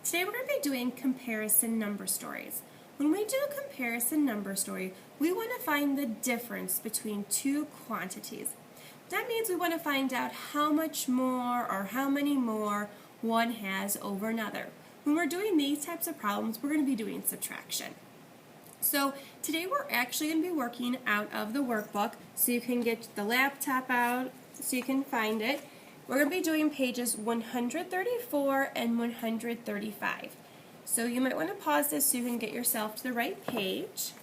Today we're going to be doing comparison number stories. When we do a comparison number story, we want to find the difference between two quantities. That means we want to find out how much more or how many more one has over another. When we're doing these types of problems, we're going to be doing subtraction. So today we're actually going to be working out of the workbook, so you can get the laptop out so you can find it. We're going to be doing pages 134 and 135. So you might want to pause this so you can get yourself to the right page.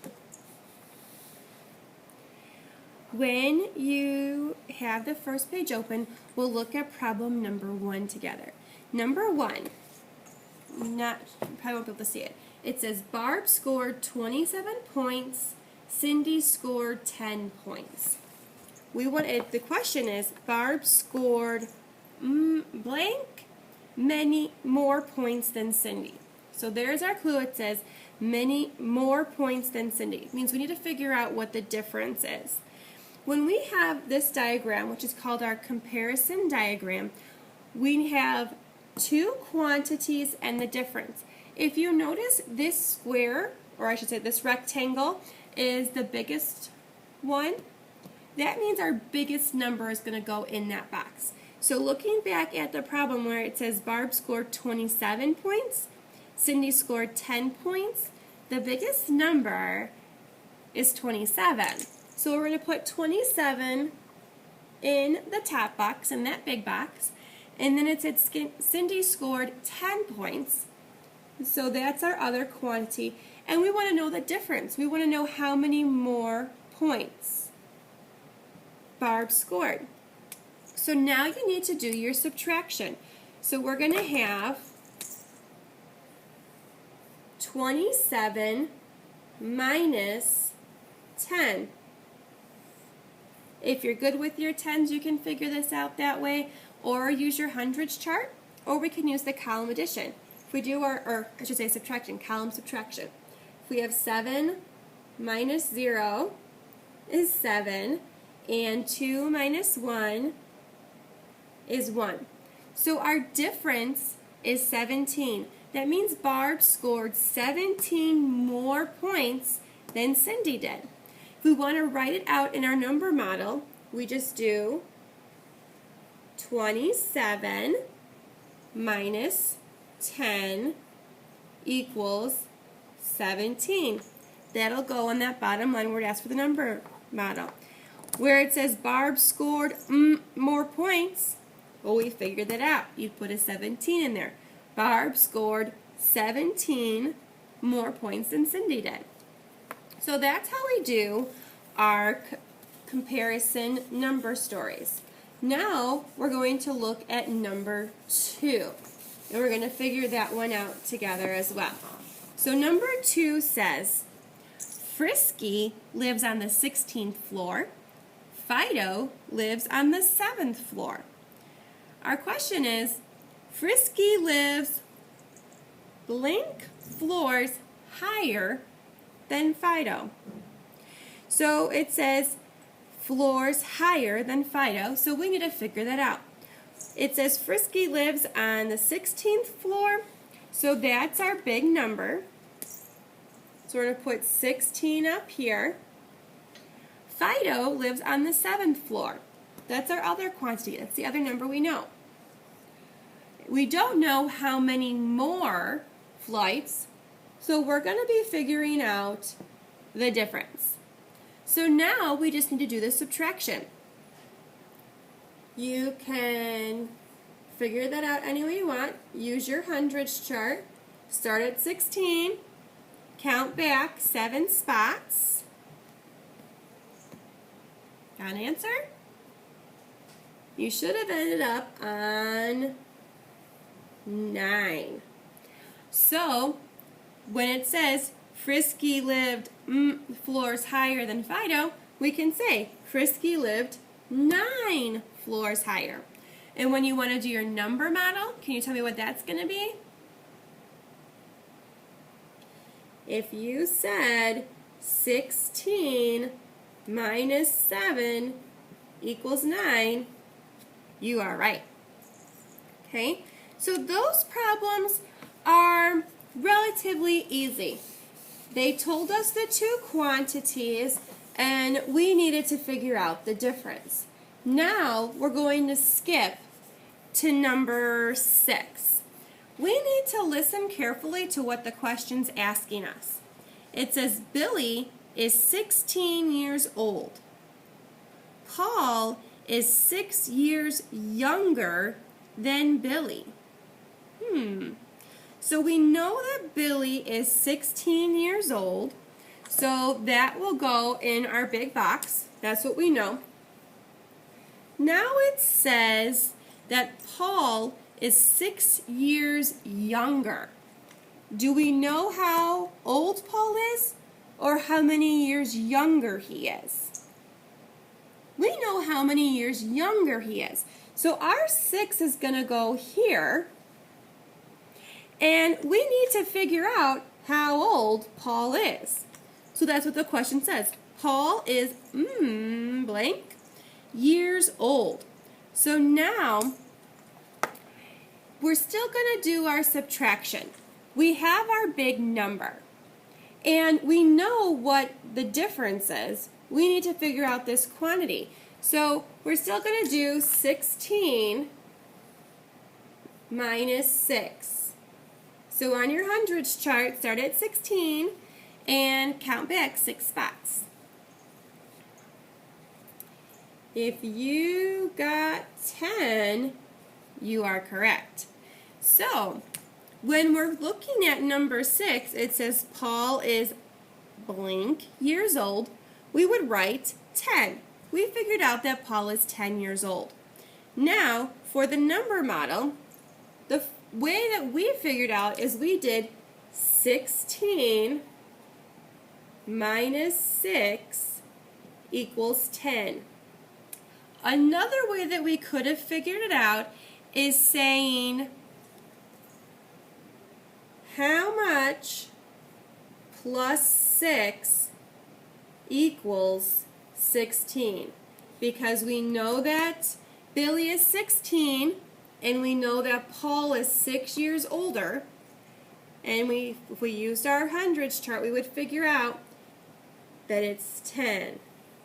When you have the first page open, we'll look at problem number 1 together. Number 1, probably won't be able to see it. It says Barb scored 27 points, Cindy scored 10 points. The question is, Barb scored blank many more points than Cindy. So there's our clue. It says many more points than Cindy. It means we need to figure out what the difference is. When we have this diagram, which is called our comparison diagram, we have two quantities and the difference. If you notice, this square, or I should say this rectangle, is the biggest one. That means our biggest number is going to go in that box. So looking back at the problem where it says Barb scored 27 points, Cindy scored 10 points, the biggest number is 27. So we're going to put 27 in the top box, in that big box, and then it said Cindy scored 10 points. So that's our other quantity, and we want to know the difference. We want to know how many more points Barb scored. So now you need to do your subtraction. So we're going to have 27 minus 10. If you're good with your tens, you can figure this out that way, or use your hundreds chart, or we can use the column addition. If we do subtraction, column subtraction. If we have 7 minus 0 is 7, and 2 minus 1 is 1. So our difference is 17. That means Barb scored 17 more points than Cindy did. If we want to write it out in our number model, we just do 27 minus 10 equals 17. That'll go on that bottom line where it asks for the number model. Where it says Barb scored more points, well, we figured that out. You put a 17 in there. Barb scored 17 more points than Cindy did. So that's how we do our comparison number stories. Now we're going to look at number 2. And we're going to figure that one out together as well. So number 2 says, Frisky lives on the 16th floor. Fido lives on the 7th floor. Our question is, Frisky lives blank floors higher than Fido. So it says floors higher than Fido, so we need to figure that out. It says Frisky lives on the 16th floor, so that's our big number. So we're going to put 16 up here. Fido lives on the 7th floor. That's our other quantity. That's the other number we know. We don't know how many more flights, so we're going to be figuring out the difference. So now we just need to do the subtraction. You can figure that out any way you want. Use your hundreds chart. Start at 16. Count back 7 spots. Got an answer? You should have ended up on 9. So when it says Frisky lived floors higher than Fido, we can say Frisky lived 9 floors higher. And when you want to do your number model, can you tell me what that's going to be? If you said 16 minus 7 equals 9, you are right. Okay, so those problems are relatively easy. They told us the two quantities and we needed to figure out the difference. Now we're going to skip to number 6. We need to listen carefully to what the question's asking us. It says Billy is 16 years old. Paul is 6 years younger than Billy. So we know that Billy is 16 years old, so that will go in our big box. That's what we know. Now it says that Paul is 6 years younger. Do we know how old Paul is or how many years younger he is? We know how many years younger he is. So our 6 is going to go here. And we need to figure out how old Paul is. So that's what the question says. Paul is blank years old. So now we're still going to do our subtraction. We have our big number. And we know what the difference is. We need to figure out this quantity. So we're still going to do 16 minus 6. So on your hundreds chart, start at 16 and count back 6 spots. If you got 10, you are correct. So when we're looking at number 6, it says Paul is blank years old. We would write 10. We figured out that Paul is 10 years old. Now, for the number model, the way that we figured out is we did 16 minus 6 equals 10. Another way that we could have figured it out is saying how much plus 6 equals 16, because we know that Billy is 16 and we know that Paul is 6 years older, and if we used our hundreds chart, we would figure out that it's 10.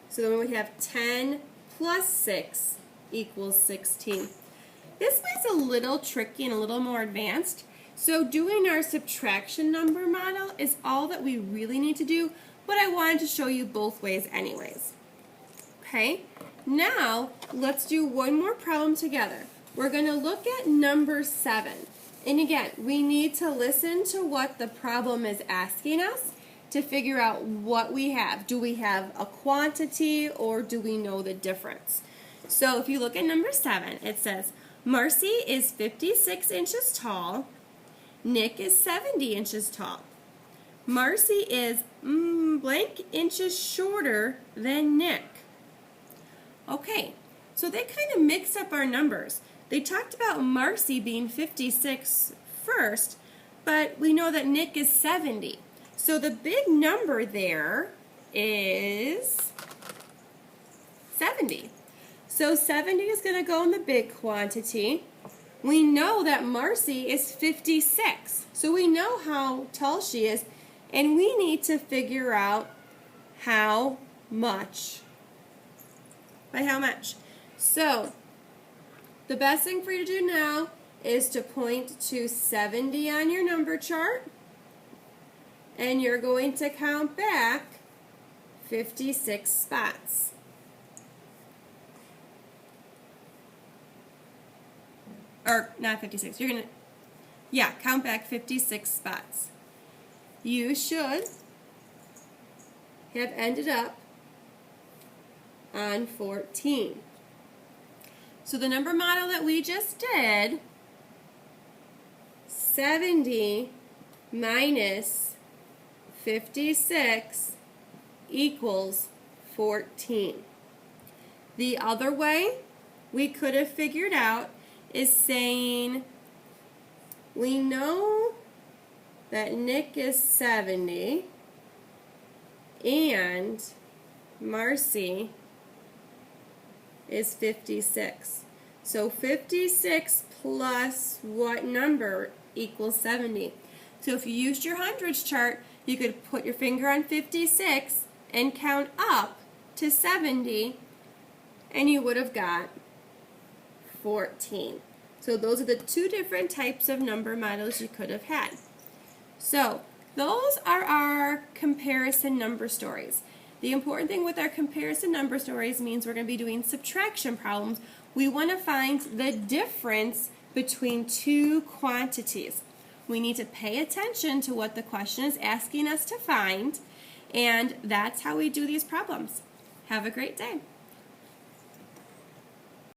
So then we would have 10 plus 6 equals 16. This one's a little tricky and a little more advanced. So doing our subtraction number model is all that we really need to do, but I wanted to show you both ways anyways. Okay, now let's do one more problem together. We're going to look at number 7. And again, we need to listen to what the problem is asking us to figure out what we have. Do we have a quantity or do we know the difference? So if you look at number 7, it says, Marcy is 56 inches tall. Nick is 70 inches tall. Marcy is blank inches shorter than Nick. Okay, so they kind of mixed up our numbers. They talked about Marcy being 56 first, but we know that Nick is 70. So the big number there is 70. So 70 is going to go in the big quantity. We know that Marcy is 56. So we know how tall she is, and we need to figure out how much. By how much? So the best thing for you to do now is to point to 70 on your number chart, and you're going to count back 56 spots. Or not 56, you're going to, count back 56 spots. You should have ended up on 14. So the number model that we just did, 70 minus 56 equals 14. The other way we could have figured out is saying we know that Nick is 70 and Marcy is 56. So 56 plus what number equals 70? So if you used your hundreds chart, you could put your finger on 56 and count up to 70, and you would have got 14. So those are the two different types of number models you could have had. So those are our comparison number stories. The important thing with our comparison number stories means we're going to be doing subtraction problems. We want to find the difference between two quantities. We need to pay attention to what the question is asking us to find, and that's how we do these problems. Have a great day.